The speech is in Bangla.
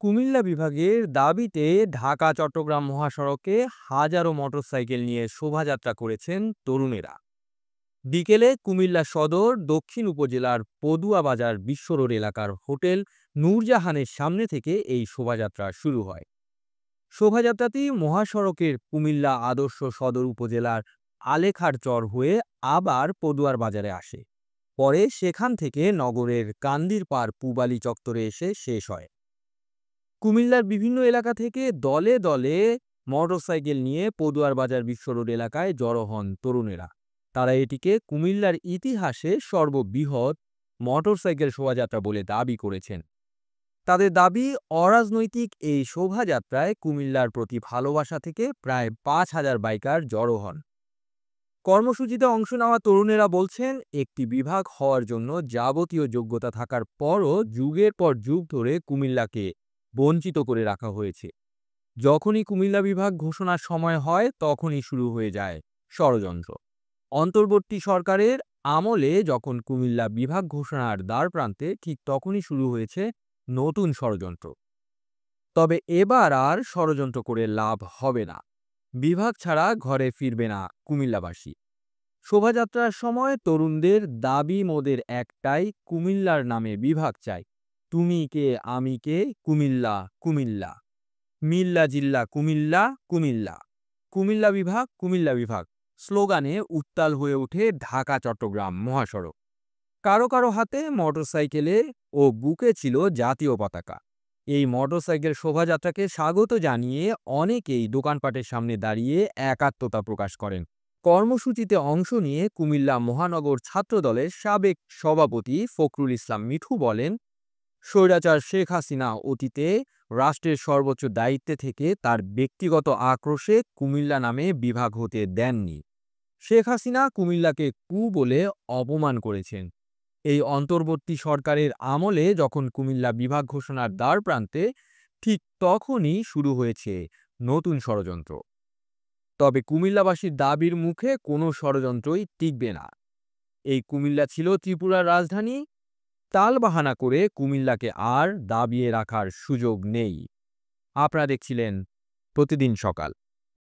কুমিল্লা বিভাগের দাবিতে ঢাকা-চট্টগ্রাম মহাসড়কে হাজারো মোটরসাইকেল নিয়ে শোভাযাত্রা করেছেন তরুণেরা। বিকেলে কুমিল্লা সদর দক্ষিণ উপজেলার পদুয়া বাজার বিশ্ব রোড এলাকার হোটেল নূরজাহানের সামনে থেকে এই শোভাযাত্রা শুরু হয়। শোভাযাত্রাটি মহাসড়কের কুমিল্লা আদর্শ সদর উপজেলার আলেখার চর হয়ে আবার পদুয়ার বাজারে আসে। পরে সেখান থেকে নগরের কান্দিরপাড় পূবালী চত্বরে এসে শেষ হয়। কুমিল্লার বিভিন্ন এলাকা থেকে দলে দলে মোটরসাইকেল নিয়ে পদুয়ার বাজার বিশ্ব রোড এলাকায় জড়ো হন তরুণেরা। তারা এটিকে কুমিল্লার ইতিহাসে সর্ববৃহৎ মোটরসাইকেল শোভাযাত্রা বলে দাবি করেছেন। তাদের দাবি, অরাজনৈতিক এই শোভাযাত্রায় কুমিল্লার প্রতি ভালোবাসা থেকে প্রায় ৫,০০০ বাইকার জড়ো হন। কর্মসূচিতে অংশ নেওয়া তরুণেরা বলছেন, একটি বিভাগ হওয়ার জন্য যাবতীয় যোগ্যতা থাকার পরও যুগের পর যুগ ধরে কুমিল্লাকে বঞ্চিত করে রাখা হয়েছে। যখনই কুমিল্লা বিভাগ ঘোষণার সময় হয় তখনই শুরু হয়ে যায় ষড়যন্ত্র। অন্তর্বর্তী সরকারের আমলে যখন কুমিল্লা বিভাগ ঘোষণার দ্বারপ্রান্তে, ঠিক তখনই শুরু হয়েছে নতুন ষড়যন্ত্র। তবে এবার আর ষড়যন্ত্র করে লাভ হবে না। বিভাগ ছাড়া ঘরে ফিরবে না কুমিল্লাবাসী। শোভাযাত্রার সময় তরুণদের দাবি মোদের একটাই, কুমিল্লার নামে বিভাগ চাই। তুমি কে আমি কে, কুমিল্লা কুমিল্লা, মিল্লা জিল্লা কুমিল্লা কুমিল্লা, কুমিল্লা বিভাগ কুমিল্লা বিভাগ স্লোগানে উত্তাল হয়ে ওঠে ঢাকা-চট্টগ্রাম মহাসড়ক। কারো কারো হাতে মোটরসাইকেলে ও বুকে ছিল জাতীয় পতাকা। এই মোটরসাইকেল শোভাযাত্রাকে স্বাগত জানিয়ে অনেকেই দোকানপাটের সামনে দাঁড়িয়ে একাত্মতা প্রকাশ করেন। কর্মসূচিতে অংশ নিয়ে কুমিল্লা মহানগর ছাত্রদলের সাবেক সভাপতি ফখরুল ইসলাম মিঠু বলেন, স্বৈরাচার শেখ হাসিনা অতীতে রাষ্ট্রের সর্বোচ্চ দায়িত্বে থেকে তার ব্যক্তিগত আক্রোশে কুমিল্লা নামে বিভাগ হতে দেননি। শেখ হাসিনা কুমিল্লাকে কু বলে অপমান করেছেন। এই অন্তর্বর্তী সরকারের আমলে যখন কুমিল্লা বিভাগ ঘোষণার দ্বারপ্রান্তে, ঠিক তখনই শুরু হয়েছে নতুন ষড়যন্ত্র। তবে কুমিল্লাবাসীর দাবির মুখে কোনো ষড়যন্ত্রই টিকবে না। এই কুমিল্লা ছিল ত্রিপুরার রাজধানী। তালবাহানা করে কুমিল্লাকে আর দাবিয়ে রাখার সুযোগ নেই। আপনারা দেখছিলেন প্রতিদিন সকাল।